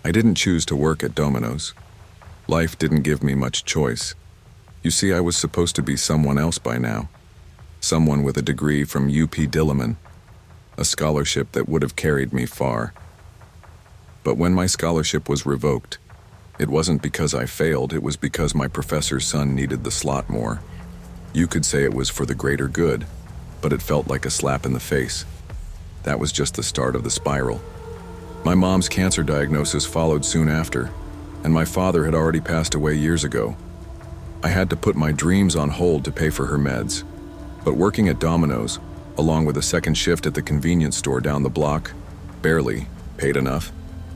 I didn't choose to work at Domino's. Life didn't give me much choice. You see, I was supposed to be someone else by now. Someone with a degree from UP Diliman, a scholarship that would have carried me far. But when my scholarship was revoked, it wasn't because I failed, it was because my professor's son needed the slot more. You could say it was for the greater good, but it felt like a slap in the face. That was just the start of the spiral. My mom's cancer diagnosis followed soon after, and my father had already passed away years ago. I had to put my dreams on hold to pay for her meds. But working at Domino's, along with a second shift at the convenience store down the block, barely paid enough.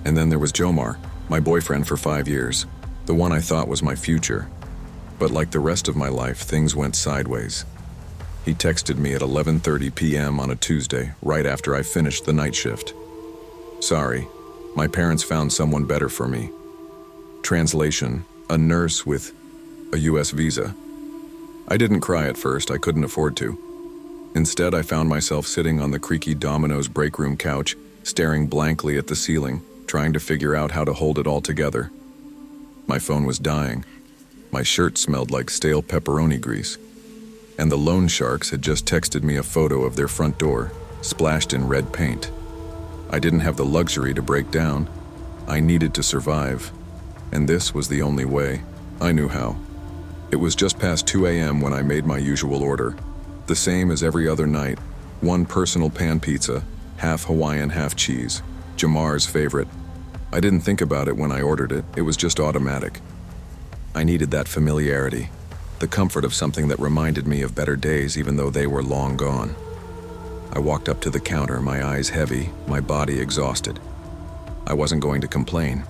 And then there was Jomar, my boyfriend for 5 years, the one I thought was my future. But like the rest of my life, things went sideways. He texted me at 11:30 p.m. on a Tuesday, right after I finished the night shift. Sorry, my parents found someone better for me. Translation, a nurse with a US visa. I didn't cry at first, I couldn't afford to. Instead, I found myself sitting on the creaky Domino's break room couch, staring blankly at the ceiling, trying to figure out how to hold it all together. My phone was dying. My shirt smelled like stale pepperoni grease. And the loan sharks had just texted me a photo of their front door, splashed in red paint. I didn't have the luxury to break down. I needed to survive. And this was the only way. I knew how. It was just past 2 a.m. when I made my usual order. The same as every other night. One personal pan pizza, half Hawaiian, half cheese. Jamar's favorite. I didn't think about it when I ordered it. It was just automatic. I needed that familiarity. The comfort of something that reminded me of better days even though they were long gone. I walked up to the counter, my eyes heavy, my body exhausted. I wasn't going to complain.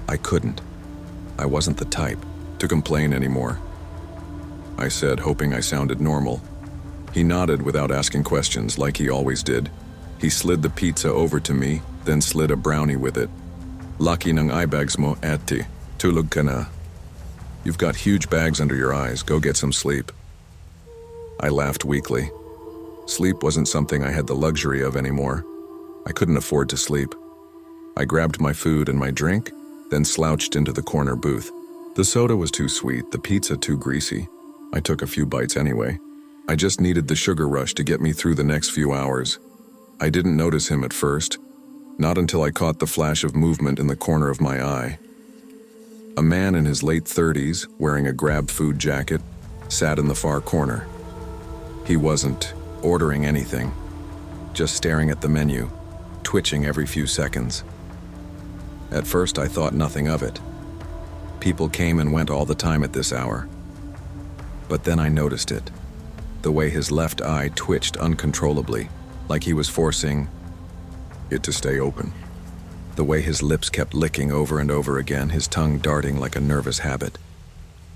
I couldn't. I wasn't the type to complain anymore. I said, hoping I sounded normal. He nodded without asking questions, like he always did. He slid the pizza over to me, then slid a brownie with it. Laki ng eyebags mo, ati. Tulog ka na. You've got huge bags under your eyes. Go get some sleep. I laughed weakly. Sleep wasn't something I had the luxury of anymore. I couldn't afford to sleep. I grabbed my food and my drink, then slouched into the corner booth. The soda was too sweet, the pizza too greasy. I took a few bites anyway. I just needed the sugar rush to get me through the next few hours. I didn't notice him at first, not until I caught the flash of movement in the corner of my eye. A man in his late 30s, wearing a Grab food jacket, sat in the far corner. He wasn't ordering anything, just staring at the menu, twitching every few seconds. At first, I thought nothing of it. People came and went all the time at this hour. But then I noticed it. The way his left eye twitched uncontrollably, like he was forcing it to stay open. The way his lips kept licking over and over again, his tongue darting like a nervous habit.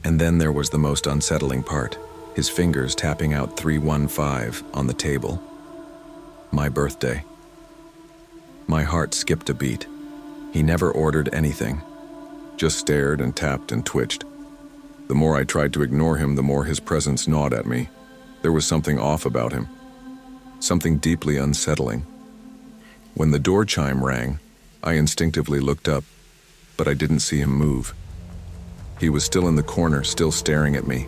And then there was the most unsettling part, his fingers tapping out 315 on the table. My birthday. My heart skipped a beat. He never ordered anything, just stared and tapped and twitched. The more I tried to ignore him, the more his presence gnawed at me. There was something off about him, something deeply unsettling. When the door chime rang, I instinctively looked up, but I didn't see him move. He was still in the corner, still staring at me.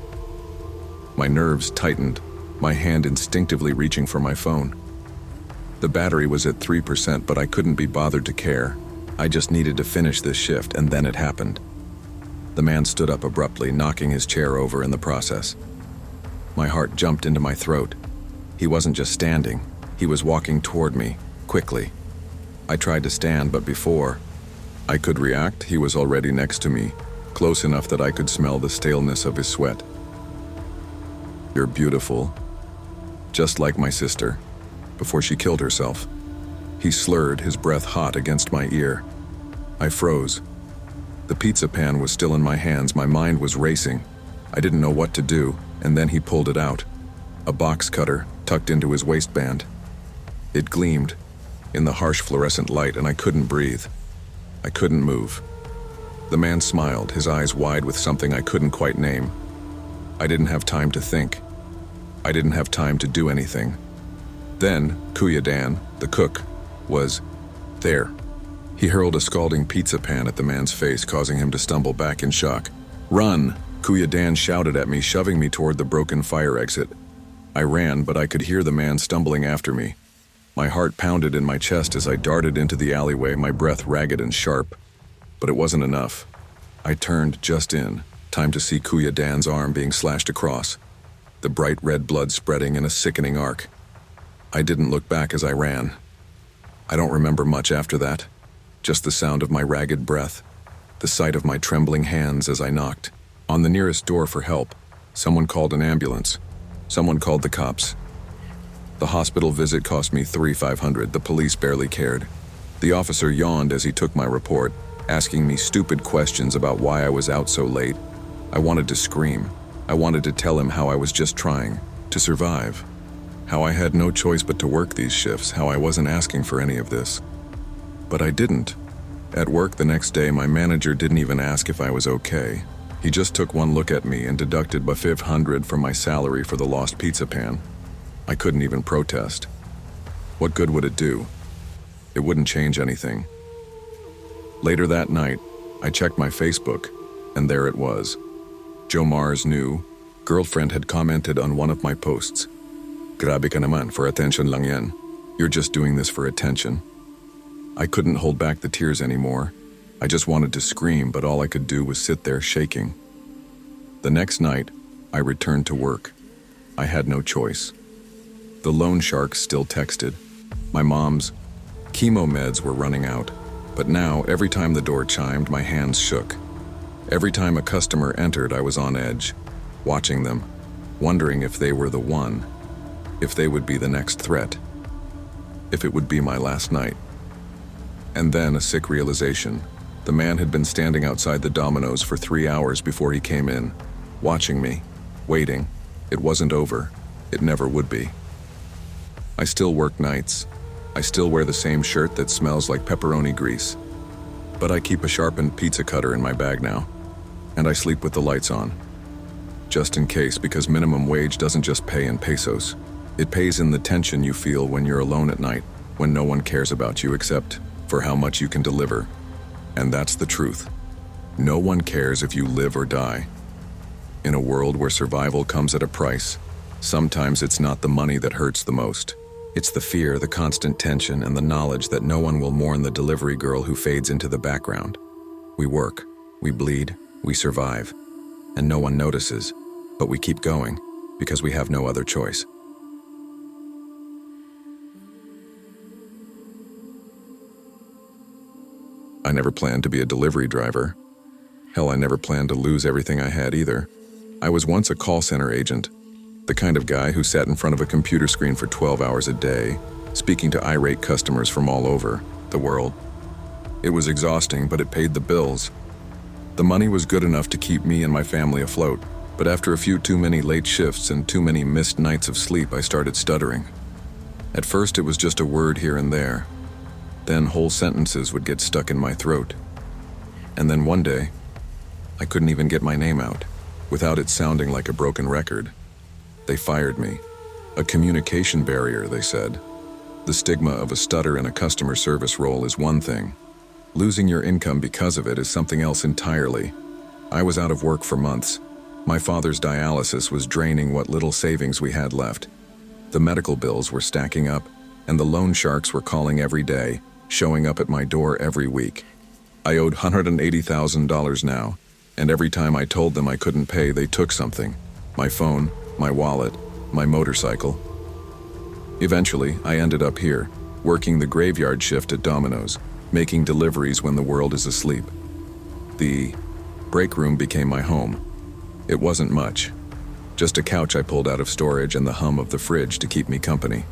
My nerves tightened, my hand instinctively reaching for my phone. The battery was at 3%, but I couldn't be bothered to care. I just needed to finish this shift, and then it happened. The man stood up abruptly, knocking his chair over in the process. My heart jumped into my throat. He wasn't just standing, he was walking toward me, quickly. I tried to stand, but before I could react, he was already next to me, close enough that I could smell the staleness of his sweat. You're beautiful, just like my sister, before she killed herself. He slurred, his breath hot against my ear. I froze. The pizza pan was still in my hands, my mind was racing. I didn't know what to do, and then he pulled it out. A box cutter tucked into his waistband. It gleamed in the harsh fluorescent light, and I couldn't breathe. I couldn't move. The man smiled, his eyes wide with something I couldn't quite name. I didn't have time to think. I didn't have time to do anything. Then, Kuya Dan, the cook, was there. He hurled a scalding pizza pan at the man's face, causing him to stumble back in shock. "Run!" Kuya Dan shouted at me, shoving me toward the broken fire exit. I ran, but I could hear the man stumbling after me. My heart pounded in my chest as I darted into the alleyway, my breath ragged and sharp. But it wasn't enough. I turned just in time to see Kuya Dan's arm being slashed across, the bright red blood spreading in a sickening arc. I didn't look back as I ran. I don't remember much after that, just the sound of my ragged breath, the sight of my trembling hands as I knocked. On the nearest door for help, someone called an ambulance. Someone called the cops. The hospital visit cost me $3,500. The police barely cared. The officer yawned as he took my report, asking me stupid questions about why I was out so late. I wanted to scream. I wanted to tell him how I was just trying to survive, how I had no choice but to work these shifts, how I wasn't asking for any of this. But I didn't. At work the next day, my manager didn't even ask if I was okay. He just took one look at me and deducted $500 from my salary for the lost pizza pan. I couldn't even protest. What good would it do? It wouldn't change anything. Later that night, I checked my Facebook, and there it was. Jomar's new girlfriend had commented on one of my posts. "Grabe ka naman, for attention lang yan. You're just doing this for attention." I couldn't hold back the tears anymore. I just wanted to scream, but all I could do was sit there shaking. The next night, I returned to work. I had no choice. The loan sharks still texted. My mom's chemo meds were running out, but now every time the door chimed, my hands shook. Every time a customer entered, I was on edge, watching them, wondering if they were the one, if they would be the next threat, if it would be my last night. And then a sick realization. The man had been standing outside the Domino's for 3 hours before he came in, watching me, waiting. It wasn't over. It never would be. I still work nights. I still wear the same shirt that smells like pepperoni grease. But I keep a sharpened pizza cutter in my bag now. And I sleep with the lights on. Just in case, because minimum wage doesn't just pay in pesos. It pays in the tension you feel when you're alone at night, when no one cares about you except for how much you can deliver. And that's the truth. No one cares if you live or die. In a world where survival comes at a price, sometimes it's not the money that hurts the most. It's the fear, the constant tension, and the knowledge that no one will mourn the delivery girl who fades into the background. We work, we bleed, we survive, and no one notices, but we keep going because we have no other choice. I never planned to be a delivery driver. Hell, I never planned to lose everything I had either. I was once a call center agent, the kind of guy who sat in front of a computer screen for 12 hours a day, speaking to irate customers from all over the world. It was exhausting, but it paid the bills. The money was good enough to keep me and my family afloat, but after a few too many late shifts and too many missed nights of sleep, I started stuttering. At first, it was just a word here and there. Then whole sentences would get stuck in my throat. And then one day, I couldn't even get my name out, without it sounding like a broken record. They fired me. A communication barrier, they said. The stigma of a stutter in a customer service role is one thing. Losing your income because of it is something else entirely. I was out of work for months. My father's dialysis was draining what little savings we had left. The medical bills were stacking up, and the loan sharks were calling every day, showing up at my door every week. I owed $180,000 now, and every time I told them I couldn't pay, they took something. My phone, my wallet, my motorcycle. Eventually, I ended up here, working the graveyard shift at Domino's, making deliveries when the world is asleep. The break room became my home. It wasn't much. Just a couch I pulled out of storage and the hum of the fridge to keep me company.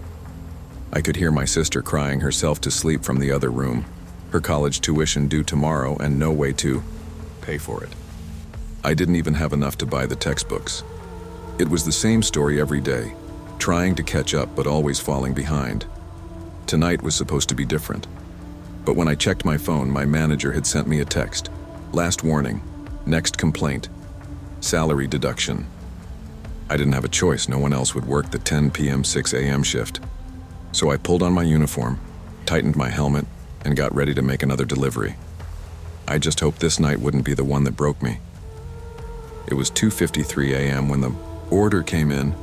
I could hear my sister crying herself to sleep from the other room, her college tuition due tomorrow and no way to pay for it. I didn't even have enough to buy the textbooks. It was the same story every day, trying to catch up but always falling behind. Tonight was supposed to be different. But when I checked my phone, my manager had sent me a text. Last warning, next complaint, salary deduction. I didn't have a choice, no one else would work the 10 p.m. 6 a.m. shift. So I pulled on my uniform, tightened my helmet, and got ready to make another delivery. I just hoped this night wouldn't be the one that broke me. It was 2:53 a.m. when the order came in.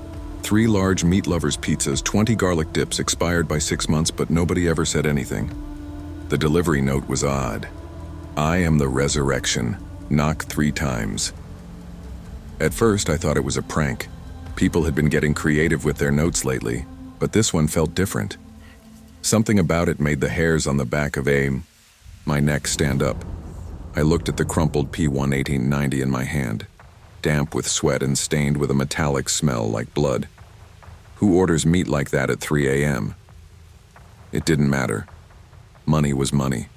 3 large meat lovers pizzas, 20 garlic dips, expired by 6 months, but nobody ever said anything. The delivery note was odd. I am the resurrection. Knock 3 times. At first, I thought it was a prank. People had been getting creative with their notes lately, but this one felt different. Something about it made the hairs on the back of my neck stand up. I looked at the crumpled P1 in my hand, damp with sweat and stained with a metallic smell like blood. Who orders meat like that at 3 a.m.? It didn't matter. Money was money.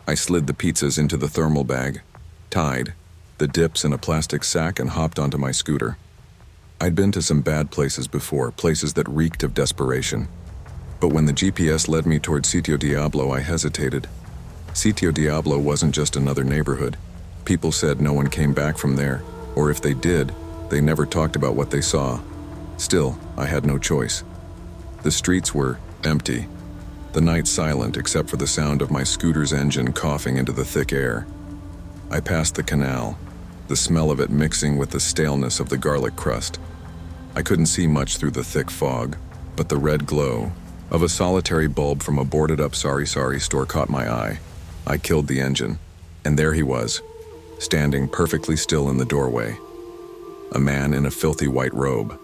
I slid the pizzas into the thermal bag, tied the dips in a plastic sack, and hopped onto my scooter. I'd been to some bad places before, places that reeked of desperation. But when the GPS led me toward Sitio Diablo, I hesitated. Sitio Diablo wasn't just another neighborhood. People said no one came back from there, or if they did, they never talked about what they saw. Still, I had no choice. The streets were empty, the night silent except for the sound of my scooter's engine coughing into the thick air. I passed the canal, the smell of it mixing with the staleness of the garlic crust. I couldn't see much through the thick fog, but the red glow of a solitary bulb from a boarded-up Sari store caught my eye. I killed the engine, and there he was, standing perfectly still in the doorway. A man in a filthy white robe.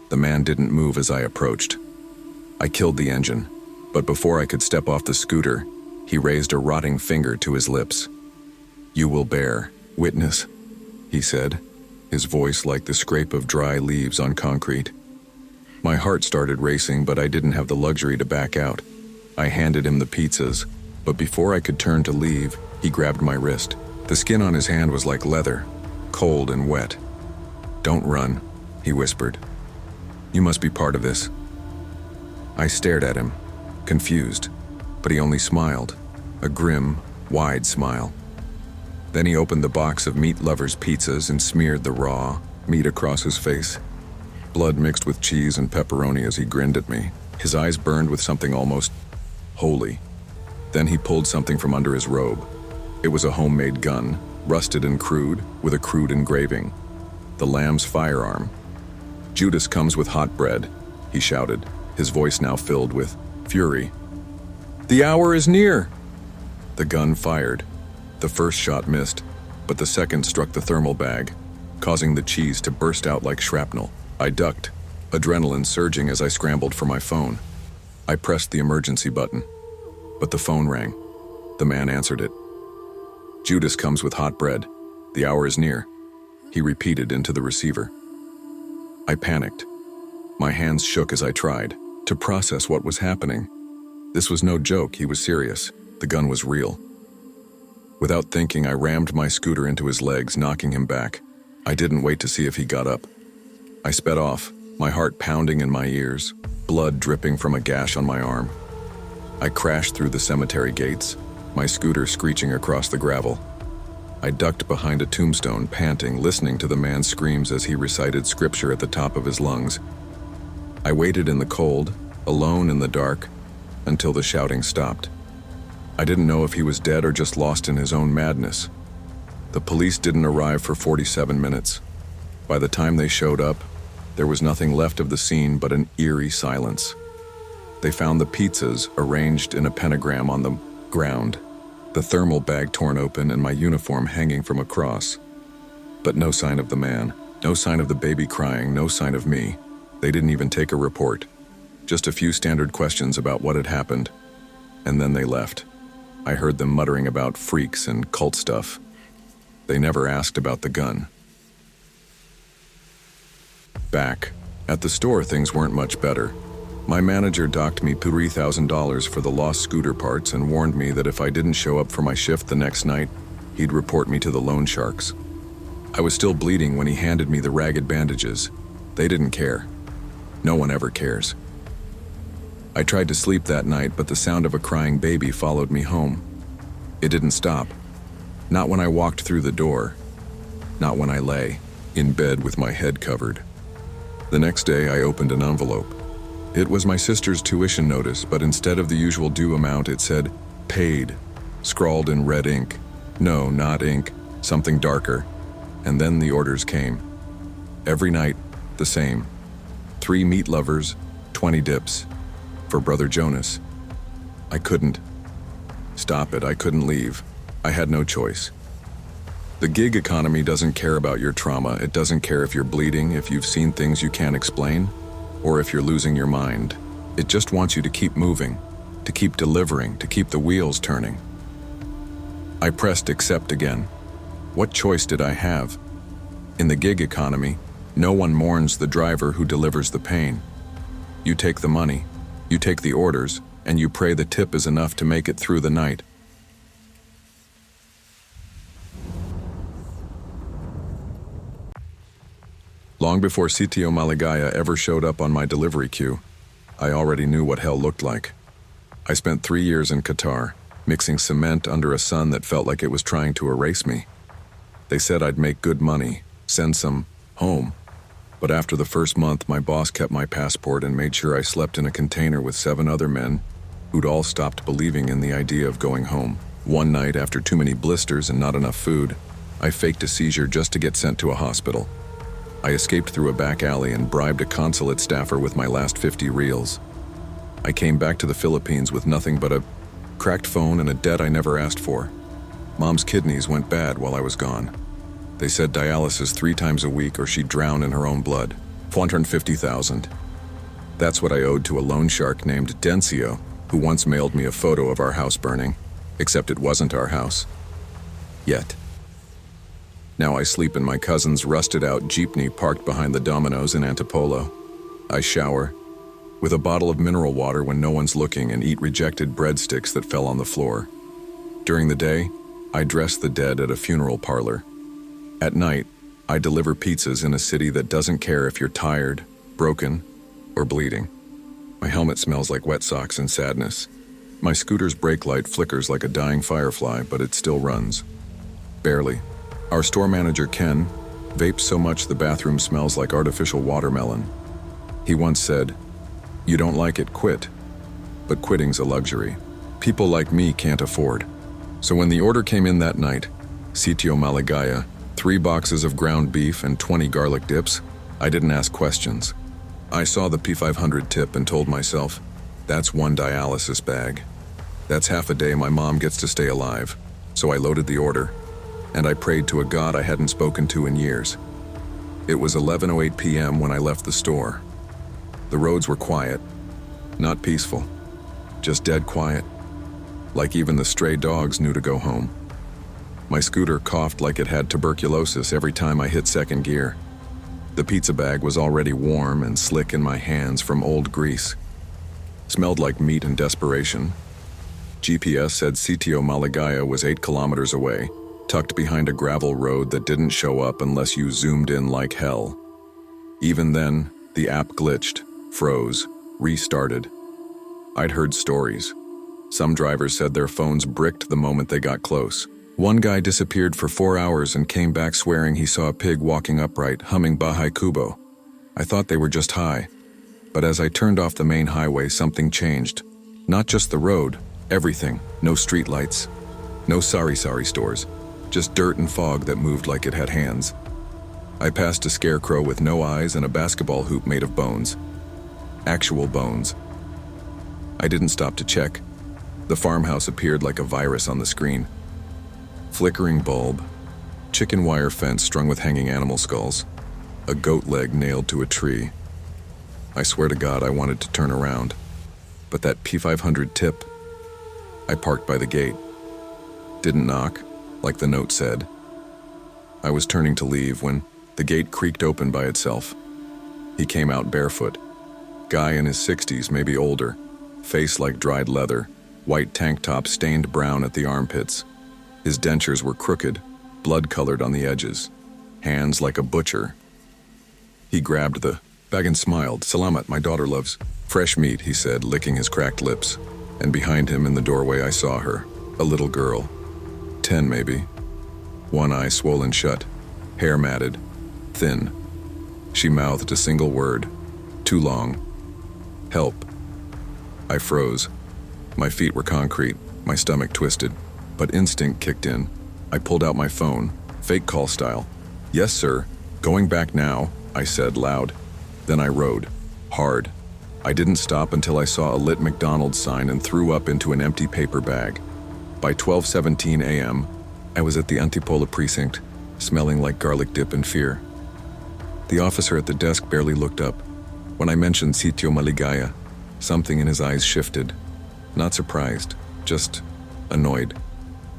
The man didn't move as I approached. I killed the engine, but before I could step off the scooter, he raised a rotting finger to his lips. "You will bear witness," he said, his voice like the scrape of dry leaves on concrete. My heart started racing, but I didn't have the luxury to back out. I handed him the pizzas, but before I could turn to leave, he grabbed my wrist. The skin on his hand was like leather, cold and wet. "Don't run," he whispered. "You must be part of this." I stared at him, confused, but he only smiled, a grim, wide smile. Then he opened the box of meat lovers pizzas and smeared the raw meat across his face. Blood mixed with cheese and pepperoni as he grinned at me. His eyes burned with something almost holy. Then he pulled something from under his robe. It was a homemade gun, rusted and crude, with a crude engraving. The lamb's firearm. "Judas comes with hot bread," he shouted, his voice now filled with fury. "The hour is near!" The gun fired. The first shot missed, but the second struck the thermal bag, causing the cheese to burst out like shrapnel. I ducked, adrenaline surging as I scrambled for my phone. I pressed the emergency button, but the phone rang. The man answered it. "Judas comes with hot bread. The hour is near," he repeated into the receiver. I panicked. My hands shook as I tried to process what was happening. This was no joke, he was serious. The gun was real. Without thinking, I rammed my scooter into his legs, knocking him back. I didn't wait to see if he got up. I sped off, my heart pounding in my ears, blood dripping from a gash on my arm. I crashed through the cemetery gates, my scooter screeching across the gravel. I ducked behind a tombstone, panting, listening to the man's screams as he recited scripture at the top of his lungs. I waited in the cold, alone in the dark, until the shouting stopped. I didn't know if he was dead or just lost in his own madness. The police didn't arrive for 47 minutes. By the time they showed up, there was nothing left of the scene but an eerie silence. They found the pizzas arranged in a pentagram on the ground, the thermal bag torn open, and my uniform hanging from a cross. But no sign of the man, no sign of the baby crying, no sign of me. They didn't even take a report. Just a few standard questions about what had happened, and then they left. I heard them muttering about freaks and cult stuff. They never asked about the gun. Back at the store, things weren't much better. My manager docked me $3,000 for the lost scooter parts and warned me that if I didn't show up for my shift the next night, he'd report me to the loan sharks. I was still bleeding when he handed me the ragged bandages. They didn't care. No one ever cares. I tried to sleep that night, but the sound of a crying baby followed me home. It didn't stop. Not when I walked through the door. Not when I lay in bed with my head covered. The next day, I opened an envelope. It was my sister's tuition notice, but instead of the usual due amount, it said, paid, scrawled in red ink. No, not ink, something darker. And then the orders came. Every night, the same. 3 meat lovers, 20 dips. For Brother Jonas. I couldn't. Stop it, I couldn't leave. I had no choice. The gig economy doesn't care about your trauma. It doesn't care if you're bleeding, if you've seen things you can't explain, or if you're losing your mind. It just wants you to keep moving, to keep delivering, to keep the wheels turning. I pressed accept again. What choice did I have? In the gig economy, no one mourns the driver who delivers the pain. You take the money, you take the orders, and you pray the tip is enough to make it through the night. Long before Sitio Maligaya ever showed up on my delivery queue, I already knew what hell looked like. I spent 3 years in Qatar, mixing cement under a sun that felt like it was trying to erase me. They said I'd make good money, send some home. But after the first month, my boss kept my passport and made sure I slept in a container with 7 other men who'd all stopped believing in the idea of going home. One night, after too many blisters and not enough food, I faked a seizure just to get sent to a hospital. I escaped through a back alley and bribed a consulate staffer with my last 50 reals. I came back to the Philippines with nothing but a cracked phone and a debt I never asked for. Mom's kidneys went bad while I was gone. They said dialysis 3 times a week or she'd drown in her own blood. 450,000. That's what I owed to a loan shark named Dencio, who once mailed me a photo of our house burning, except it wasn't our house. Yet. Now I sleep in my cousin's rusted-out jeepney parked behind the Domino's in Antipolo. I shower, with a bottle of mineral water when no one's looking, and eat rejected breadsticks that fell on the floor. During the day, I dress the dead at a funeral parlor. At night, I deliver pizzas in a city that doesn't care if you're tired, broken, or bleeding. My helmet smells like wet socks and sadness. My scooter's brake light flickers like a dying firefly, but it still runs. Barely. Our store manager, Ken, vapes so much the bathroom smells like artificial watermelon. He once said, "You don't like it, quit." But quitting's a luxury. People like me can't afford. So when the order came in that night, Sitio Maligaya, 3 boxes of ground beef and 20 garlic dips, I didn't ask questions. I saw the P500 tip and told myself, that's 1 dialysis bag. That's half a day my mom gets to stay alive. So I loaded the order, and I prayed to a God I hadn't spoken to in years. It was 11:08 p.m. when I left the store. The roads were quiet, not peaceful, just dead quiet, like even the stray dogs knew to go home. My scooter coughed like it had tuberculosis every time I hit second gear. The pizza bag was already warm and slick in my hands from old grease. Smelled like meat and desperation. GPS said Sitio Maligaya was 8 kilometers away, tucked behind a gravel road that didn't show up unless you zoomed in like hell. Even then, the app glitched, froze, restarted. I'd heard stories. Some drivers said their phones bricked the moment they got close. One guy disappeared for 4 hours and came back swearing he saw a pig walking upright, humming Bahay Kubo. I thought they were just high. But as I turned off the main highway, something changed. Not just the road, everything. No streetlights, no sari-sari stores. Just dirt and fog that moved like it had hands. I passed a scarecrow with no eyes and a basketball hoop made of bones. Actual bones. I didn't stop to check. The farmhouse appeared like a virus on the screen. Flickering bulb, chicken wire fence strung with hanging animal skulls, a goat leg nailed to a tree. I swear to God I wanted to turn around. But that P500 tip. I parked by the gate. Didn't knock, like the note said. I was turning to leave when the gate creaked open by itself. He came out barefoot. Guy in his 60s, maybe older. Face like dried leather. White tank top stained brown at the armpits. His dentures were crooked, blood-colored on the edges. Hands like a butcher. He grabbed the bag and smiled. "Salamat, my daughter loves fresh meat," he said, licking his cracked lips. And behind him in the doorway I saw her, a little girl. 10 maybe. One eye swollen shut, hair matted, thin. She mouthed a single word. Too long. Help. I froze. My feet were concrete, my stomach twisted, but instinct kicked in. I pulled out my phone, fake call style. "Yes, sir. Going back now," I said loud. Then I rode. Hard. I didn't stop until I saw a lit McDonald's sign and threw up into an empty paper bag. By 12:17 a.m., I was at the Antipola precinct, smelling like garlic dip and fear. The officer at the desk barely looked up. When I mentioned Sitio Maligaya, something in his eyes shifted. Not surprised, just annoyed,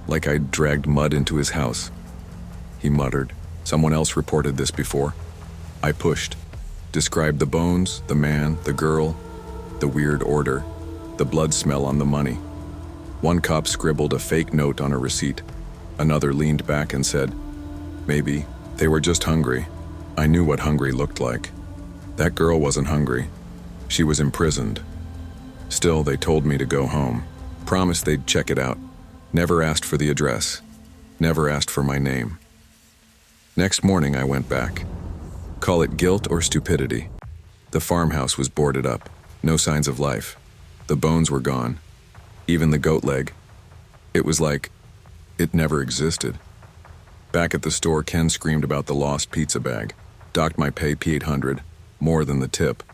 like I'd dragged mud into his house. He muttered, "Someone else reported this before." I pushed, described the bones, the man, the girl, the weird order, the blood smell on the money. One cop scribbled a fake note on a receipt. Another leaned back and said, "Maybe they were just hungry." I knew what hungry looked like. That girl wasn't hungry. She was imprisoned. Still, they told me to go home. Promised they'd check it out. Never asked for the address. Never asked for my name. Next morning, I went back. Call it guilt or stupidity. The farmhouse was boarded up. No signs of life. The bones were gone. Even the goat leg. It was like it never existed. Back at the store, Ken screamed about the lost pizza bag. Docked my pay P800, more than the tip.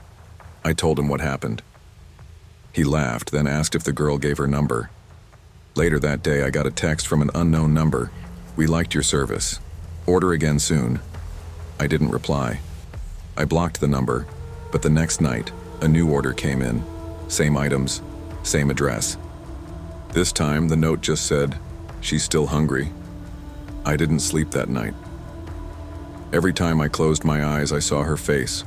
I told him what happened. He laughed, then asked if the girl gave her number. Later that day, I got a text from an unknown number. "We liked your service. Order again soon." I didn't reply. I blocked the number, but the next night, a new order came in. Same items, same address. This time, the note just said, "She's still hungry." I didn't sleep that night. Every time I closed my eyes, I saw her face,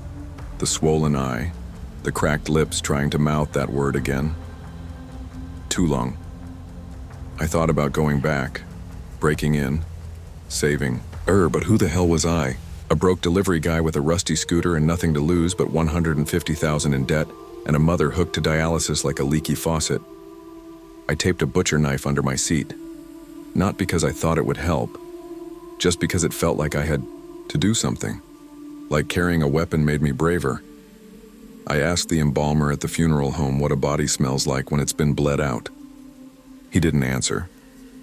the swollen eye, the cracked lips trying to mouth that word again. Too long. I thought about going back, breaking in, saving. But who the hell was I? A broke delivery guy with a rusty scooter and nothing to lose but $150,000 in debt, and a mother hooked to dialysis like a leaky faucet. I taped a butcher knife under my seat. Not because I thought it would help, just because it felt like I had to do something. Like carrying a weapon made me braver. I asked the embalmer at the funeral home what a body smells like when it's been bled out. He didn't answer,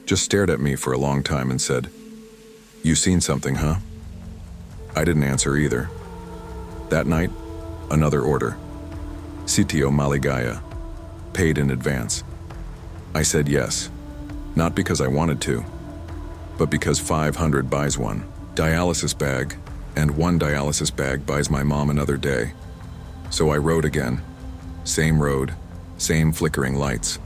just stared at me for a long time and said, "You seen something, huh?" I didn't answer either. That night, another order. Sitio Maligaya. Paid in advance. I said yes. Not because I wanted to, but because 500 buys one dialysis bag, and one dialysis bag buys my mom another day. So I rode again. Same road, same flickering lights.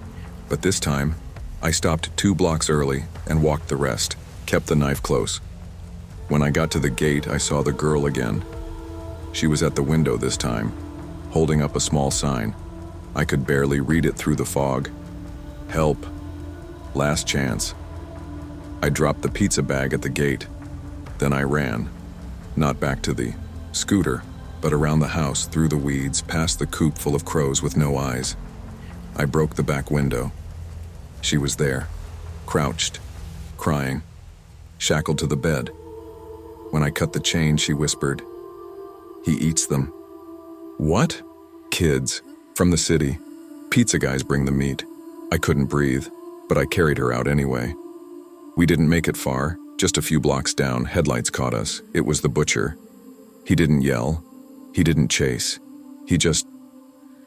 But this time, I stopped 2 blocks early and walked the rest, kept the knife close. When I got to the gate, I saw the girl again. She was at the window this time, holding up a small sign. I could barely read it through the fog. Help. Last chance. I dropped the pizza bag at the gate. Then I ran. Not back to the scooter, but around the house, through the weeds, past the coop full of crows with no eyes. I broke the back window. She was there, crouched, crying, shackled to the bed. When I cut the chain, she whispered, "He eats them." What? Kids, from the city. Pizza guys bring the meat. I couldn't breathe, but I carried her out anyway. We didn't make it far, just a few blocks down. Headlights caught us. It was the butcher. He didn't yell. He didn't chase. He just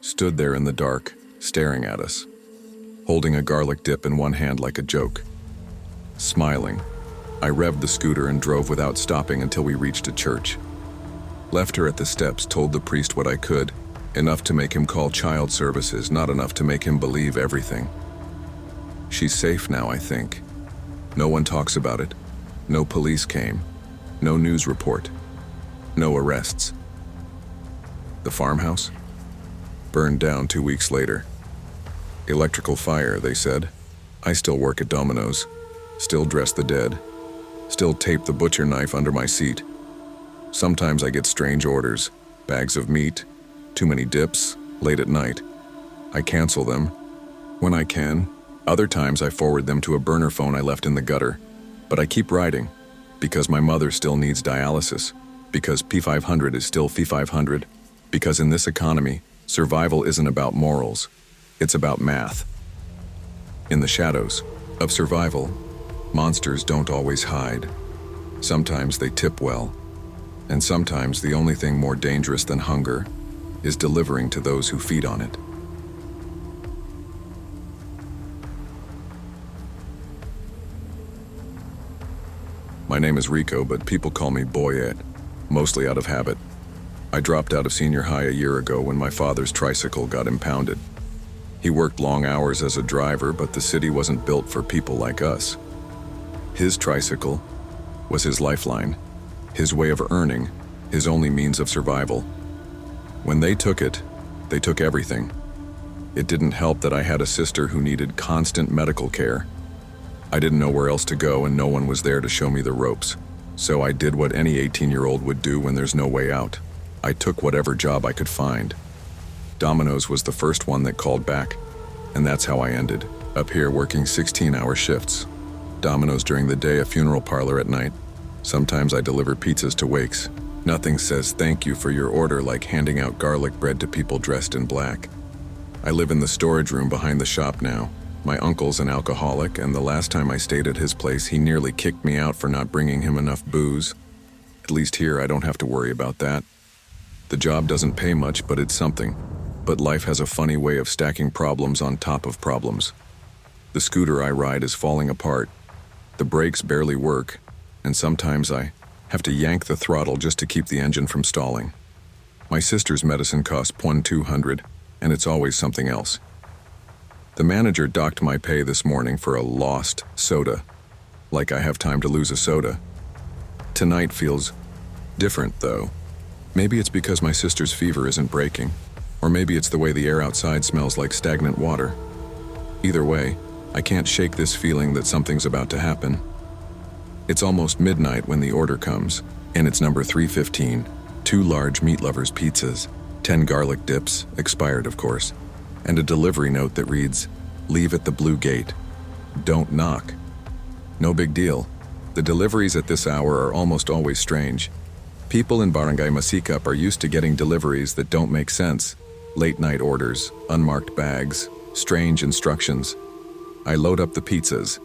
stood there in the dark, staring at us, holding a garlic dip in one hand like a joke. Smiling, I revved the scooter and drove without stopping until we reached a church. Left her at the steps, told the priest what I could, enough to make him call child services, not enough to make him believe everything. She's safe now, I think. No one talks about it. No police came. No news report. No arrests. The farmhouse? Burned down 2 weeks later. Electrical fire, they said. I still work at Domino's. Still dress the dead. Still tape the butcher knife under my seat. Sometimes I get strange orders. Bags of meat. Too many dips. Late at night. I cancel them. When I can. Other times I forward them to a burner phone I left in the gutter. But I keep writing. Because my mother still needs dialysis. Because P500 is still P500. Because in this economy, Survival isn't about morals, it's about math. In the shadows of survival, monsters don't always hide. Sometimes they tip well, and sometimes the only thing more dangerous than hunger is delivering to those who feed on it. My name is Rico, but people call me Boyette, mostly out of habit. I dropped out of senior high a year ago when my father's tricycle got impounded. He worked long hours as a driver, but the city wasn't built for people like us. His tricycle was his lifeline, his way of earning, his only means of survival. When they took everything. It didn't help that I had a sister who needed constant medical care. I didn't know where else to go, and no one was there to show me the ropes. So I did what any 18-year-old would do when there's no way out. I took whatever job I could find. Domino's was the first one that called back, and that's how I ended up here working 16-hour shifts. Domino's during the day, a funeral parlor at night. Sometimes I deliver pizzas to wakes. Nothing says thank you for your order like handing out garlic bread to people dressed in black. I live in the storage room behind the shop now. My uncle's an alcoholic, and the last time I stayed at his place, he nearly kicked me out for not bringing him enough booze. At least here, I don't have to worry about that. The job doesn't pay much, but it's something. But life has a funny way of stacking problems on top of problems. The scooter I ride is falling apart. The brakes barely work, and sometimes I have to yank the throttle just to keep the engine from stalling. My sister's medicine costs $1,200, and it's always something else. The manager docked my pay this morning for a lost soda. Like I have time to lose a soda. Tonight feels different, though. Maybe it's because my sister's fever isn't breaking, or maybe it's the way the air outside smells like stagnant water. Either way, I can't shake this feeling that something's about to happen. It's almost midnight when the order comes, and it's number 315, 2 large Meat Lovers pizzas, 10 garlic dips, expired of course, and a delivery note that reads, "Leave at the blue gate. Don't knock." No big deal. The deliveries at this hour are almost always strange. People in Barangay Masikap are used to getting deliveries that don't make sense. Late night orders, unmarked bags, strange instructions. I load up the pizzas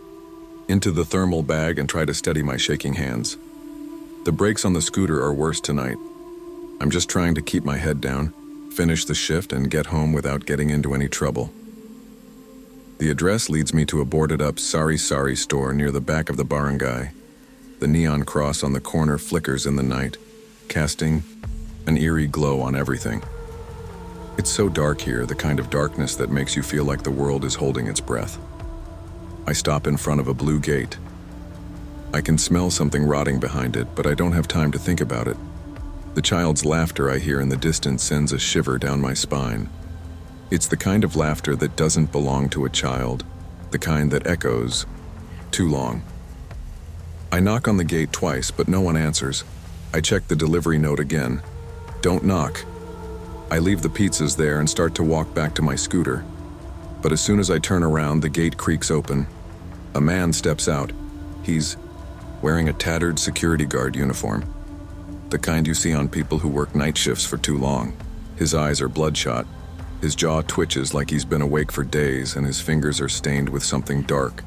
into the thermal bag and try to steady my shaking hands. The brakes on the scooter are worse tonight. I'm just trying to keep my head down, finish the shift, and get home without getting into any trouble. The address leads me to a boarded-up sari-sari store near the back of the barangay. The neon cross on the corner flickers in the night, casting an eerie glow on everything. It's so dark here, the kind of darkness that makes you feel like the world is holding its breath. I stop in front of a blue gate. I can smell something rotting behind it, but I don't have time to think about it. The child's laughter I hear in the distance sends a shiver down my spine. It's the kind of laughter that doesn't belong to a child, the kind that echoes too long. I knock on the gate twice, but no one answers. I check the delivery note again. Don't knock. I leave the pizzas there and start to walk back to my scooter. But as soon as I turn around, the gate creaks open. A man steps out. He's wearing a tattered security guard uniform. The kind you see on people who work night shifts for too long. His eyes are bloodshot. His jaw twitches like he's been awake for days, and his fingers are stained with something dark.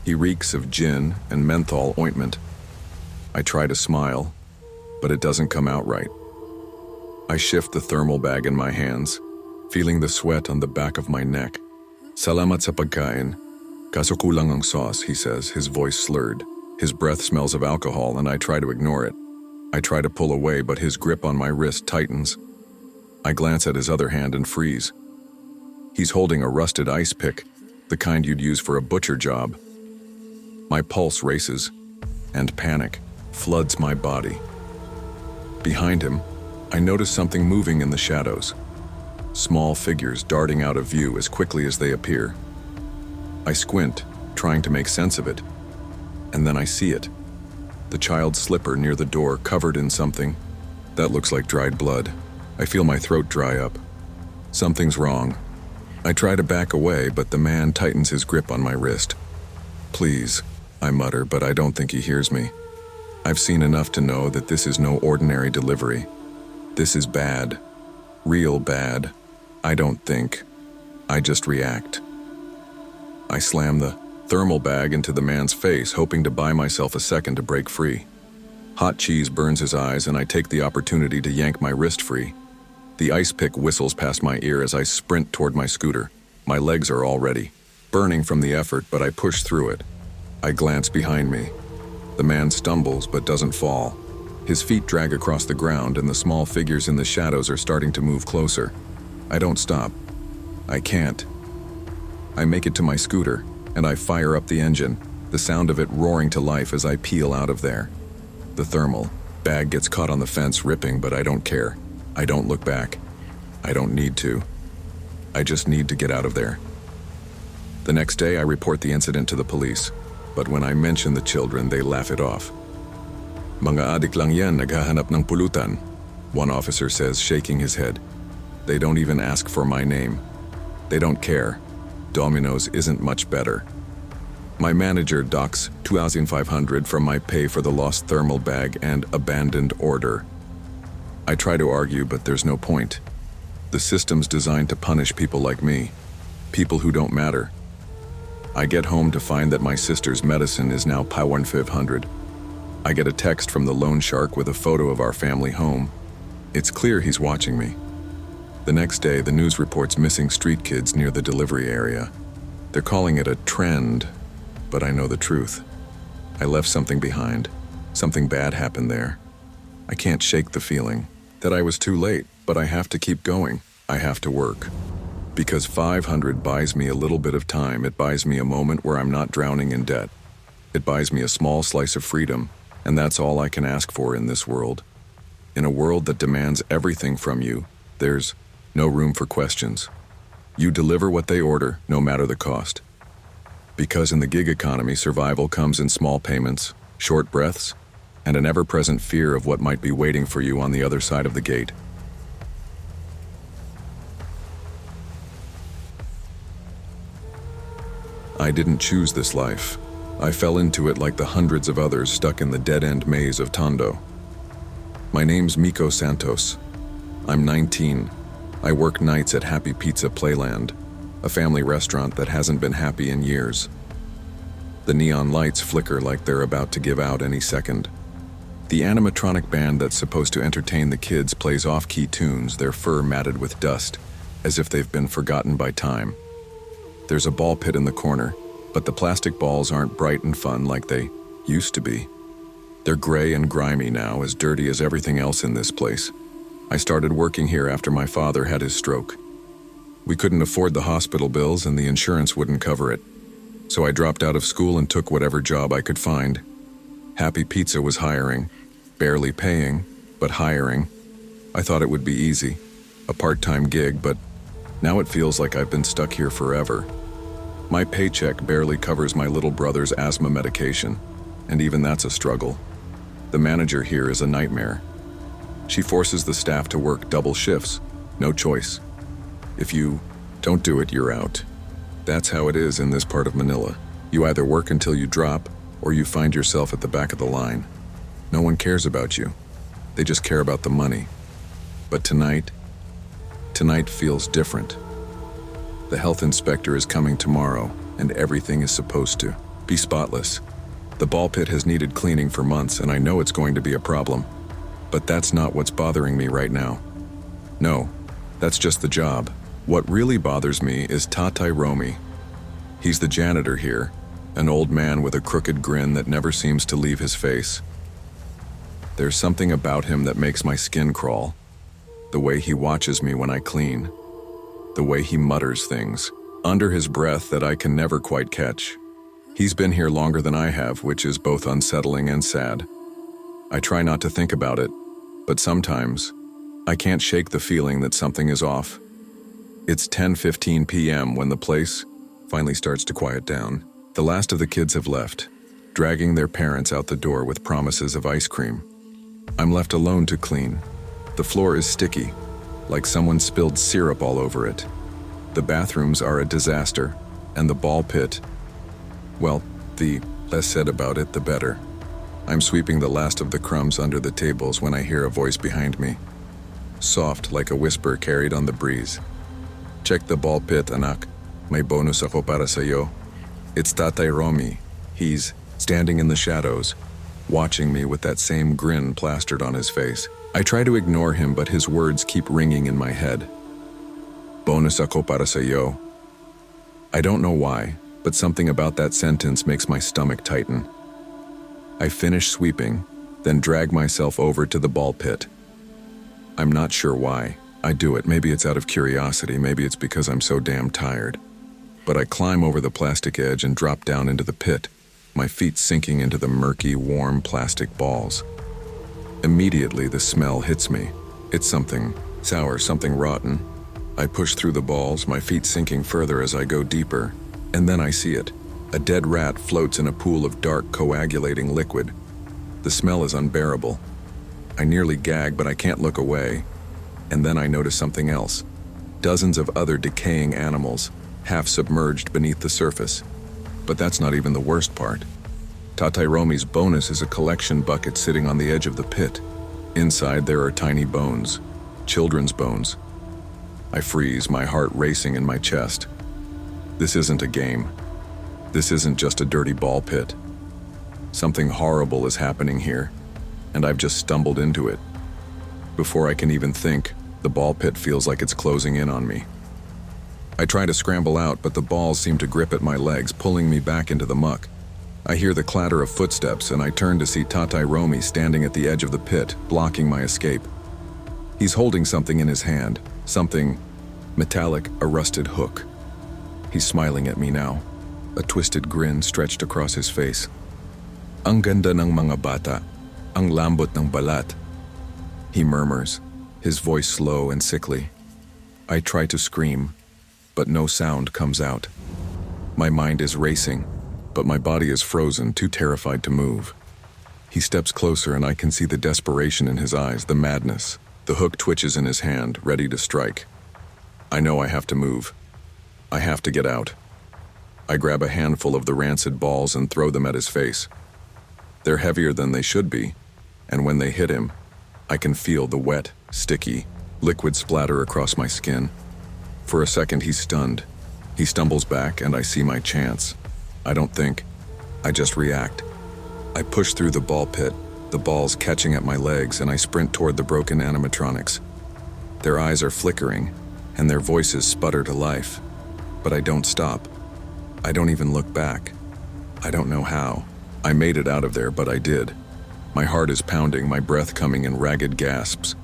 He reeks of gin and menthol ointment. I try to smile, but it doesn't come out right. I shift the thermal bag in my hands, feeling the sweat on the back of my neck. "Salamat sa pagkain. Kaso kulang ang sauce," he says, his voice slurred. His breath smells of alcohol, and I try to ignore it. I try to pull away, but his grip on my wrist tightens. I glance at his other hand and freeze. He's holding a rusted ice pick, the kind you'd use for a butcher job. My pulse races, and panic floods my body. Behind him, I notice something moving in the shadows. Small figures darting out of view as quickly as they appear. I squint, trying to make sense of it, and then I see it. The child's slipper near the door, covered in something that looks like dried blood. I feel my throat dry up. Something's wrong. I try to back away, but the man tightens his grip on my wrist. "Please," I mutter, but I don't think he hears me. I've seen enough to know that this is no ordinary delivery. This is bad. Real bad. I don't think. I just react. I slam the thermal bag into the man's face, hoping to buy myself a second to break free. Hot cheese burns his eyes, and I take the opportunity to yank my wrist free. The ice pick whistles past my ear as I sprint toward my scooter. My legs are already burning from the effort, but I push through it. I glance behind me. The man stumbles but doesn't fall. His feet drag across the ground, and the small figures in the shadows are starting to move closer. I don't stop. I can't. I make it to my scooter, and I fire up the engine, the sound of it roaring to life as I peel out of there. The thermal bag gets caught on the fence, ripping, but I don't care. I don't look back. I don't need to. I just need to get out of there. The next day, I report the incident to the police, but when I mention the children, they laugh it off. Mga adik lang yan, naghahanap ng pulutan, one officer says, shaking his head. They don't even ask for my name. They don't care. Domino's isn't much better. My manager docks $2,500 from my pay for the lost thermal bag and abandoned order. I try to argue, but there's no point. The system's designed to punish people like me, people who don't matter. I get home to find that my sister's medicine is now $1,500. I get a text from the loan shark with a photo of our family home. It's clear he's watching me. The next day, the news reports missing street kids near the delivery area. They're calling it a trend, but I know the truth. I left something behind. Something bad happened there. I can't shake the feeling that I was too late, but I have to keep going. I have to work. Because 500 buys me a little bit of time. It buys me a moment where I'm not drowning in debt. It buys me a small slice of freedom, and that's all I can ask for in this world. In a world that demands everything from you, there's no room for questions. You deliver what they order, no matter the cost. Because in the gig economy, survival comes in small payments, short breaths, and an ever-present fear of what might be waiting for you on the other side of the gate. I didn't choose this life. I fell into it like the hundreds of others stuck in the dead-end maze of Tondo. My name's Miko Santos. I'm 19. I work nights at Happy Pizza Playland, a family restaurant that hasn't been happy in years. The neon lights flicker like they're about to give out any second. The animatronic band that's supposed to entertain the kids plays off-key tunes, their fur matted with dust, as if they've been forgotten by time. There's a ball pit in the corner, but the plastic balls aren't bright and fun like they used to be. They're gray and grimy now, as dirty as everything else in this place. I started working here after my father had his stroke. We couldn't afford the hospital bills and the insurance wouldn't cover it. So I dropped out of school and took whatever job I could find. Happy Pizza was hiring, barely paying, but hiring. I thought it would be easy, a part-time gig, but now it feels like I've been stuck here forever. My paycheck barely covers my little brother's asthma medication, and even that's a struggle. The manager here is a nightmare. She forces the staff to work double shifts, no choice. If you don't do it, you're out. That's how it is in this part of Manila. You either work until you drop, or you find yourself at the back of the line. No one cares about you. They just care about the money. But tonight feels different. The health inspector is coming tomorrow, and everything is supposed to be spotless. The ball pit has needed cleaning for months, and I know it's going to be a problem. But that's not what's bothering me right now. No, that's just the job. What really bothers me is Tatay Romy. He's the janitor here, an old man with a crooked grin that never seems to leave his face. There's something about him that makes my skin crawl. The way he watches me when I clean. The way he mutters things under his breath that I can never quite catch. He's been here longer than I have, which is both unsettling and sad. I try not to think about it, but sometimes I can't shake the feeling that something is off. It's 10:15 p.m. when the place finally starts to quiet down. The last of the kids have left, dragging their parents out the door with promises of ice cream. I'm left alone to clean. The floor is sticky, like someone spilled syrup all over it. The bathrooms are a disaster, and the ball pit, well, the less said about it, the better. I'm sweeping the last of the crumbs under the tables when I hear a voice behind me. soft like a whisper carried on the breeze. Check the ball pit, anak. May bonus ako para sa'yo. It's Tatay Romy. He's standing in the shadows, watching me with that same grin plastered on his face. I try to ignore him, but his words keep ringing in my head. Bonus ako para sa'yo. I don't know why, but something about that sentence makes my stomach tighten. I finish sweeping, then drag myself over to the ball pit. I'm not sure why. I do it. Maybe it's out of curiosity, maybe it's because I'm so damn tired. But I climb over the plastic edge and drop down into the pit, my feet sinking into the murky, warm plastic balls. Immediately, the smell hits me. It's something sour, something rotten. I push through the balls, my feet sinking further as I go deeper, and then I see it. A dead rat floats in a pool of dark, coagulating liquid. The smell is unbearable. I nearly gag, but I can't look away. And then I notice something else. Dozens of other decaying animals, half submerged beneath the surface. But that's not even the worst part. Tatay Romy's bonus is a collection bucket sitting on the edge of the pit. Inside there are tiny bones, children's bones. I freeze, my heart racing in my chest. This isn't a game. This isn't just a dirty ball pit. Something horrible is happening here, and I've just stumbled into it. Before I can even think, the ball pit feels like it's closing in on me. I try to scramble out, but the balls seem to grip at my legs, pulling me back into the muck. I hear the clatter of footsteps, and I turn to see Tatay Romy standing at the edge of the pit, blocking my escape. He's holding something in his hand, something metallic, a rusted hook. He's smiling at me now, a twisted grin stretched across his face. Ang ganda ng mga bata, ang lambot ng balat. He murmurs, his voice slow and sickly. I try to scream, but no sound comes out. My mind is racing, but my body is frozen, too terrified to move. He steps closer and I can see the desperation in his eyes, the madness. The hook twitches in his hand, ready to strike. I know I have to move. I have to get out. I grab a handful of the rancid balls and throw them at his face. They're heavier than they should be, and when they hit him, I can feel the wet, sticky, liquid splatter across my skin. For a second, he's stunned. He stumbles back, and I see my chance. I don't think. I just react. I push through the ball pit, the balls catching at my legs, and I sprint toward the broken animatronics. Their eyes are flickering, and their voices sputter to life. But I don't stop. I don't even look back. I don't know how. I made it out of there, but I did. My heart is pounding, my breath coming in ragged gasps.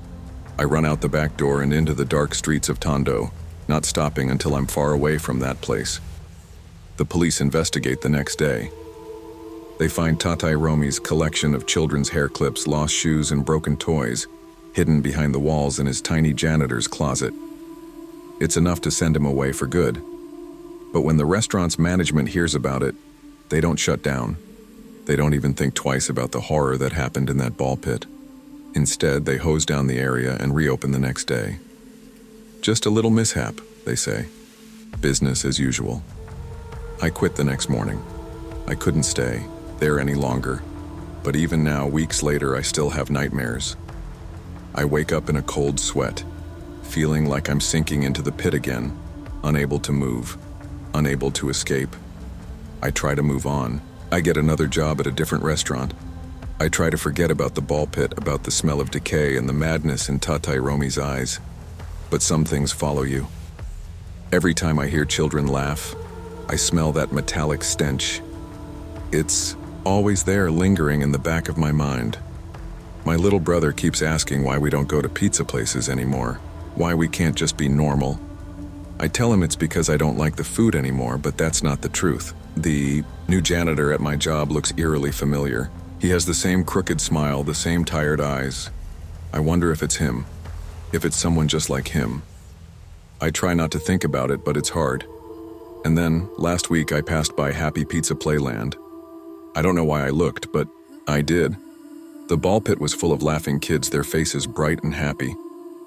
I run out the back door and into the dark streets of Tondo, not stopping until I'm far away from that place. The police investigate the next day. They find Tatay Romy's collection of children's hair clips, lost shoes, and broken toys, hidden behind the walls in his tiny janitor's closet. It's enough to send him away for good. But when the restaurant's management hears about it, they don't shut down. They don't even think twice about the horror that happened in that ball pit. Instead, they hose down the area and reopen the next day. Just a little mishap, they say. Business as usual. I quit the next morning. I couldn't stay there any longer. But even now, weeks later, I still have nightmares. I wake up in a cold sweat, feeling like I'm sinking into the pit again, unable to move, unable to escape. I try to move on. I get another job at a different restaurant. I try to forget about the ball pit, about the smell of decay and the madness in Tatay Romy's eyes. But some things follow you. Every time I hear children laugh, I smell that metallic stench. It's always there, lingering in the back of my mind. My little brother keeps asking why we don't go to pizza places anymore, why we can't just be normal. I tell him it's because I don't like the food anymore, but that's not the truth. The new janitor at my job looks eerily familiar. He has the same crooked smile, the same tired eyes. I wonder if it's him, if it's someone just like him. I try not to think about it, but it's hard. And then, last week I passed by Happy Pizza Playland. I don't know why I looked, but I did. The ball pit was full of laughing kids, their faces bright and happy.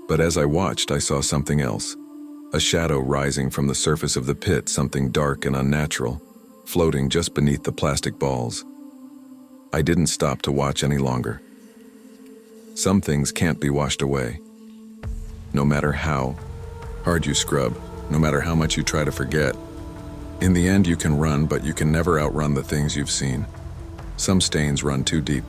But as I watched, I saw something else. A shadow rising from the surface of the pit, something dark and unnatural, floating just beneath the plastic balls. I didn't stop to watch any longer. Some things can't be washed away. No matter how hard you scrub, no matter how much you try to forget, in the end you can run, but you can never outrun the things you've seen. Some stains run too deep.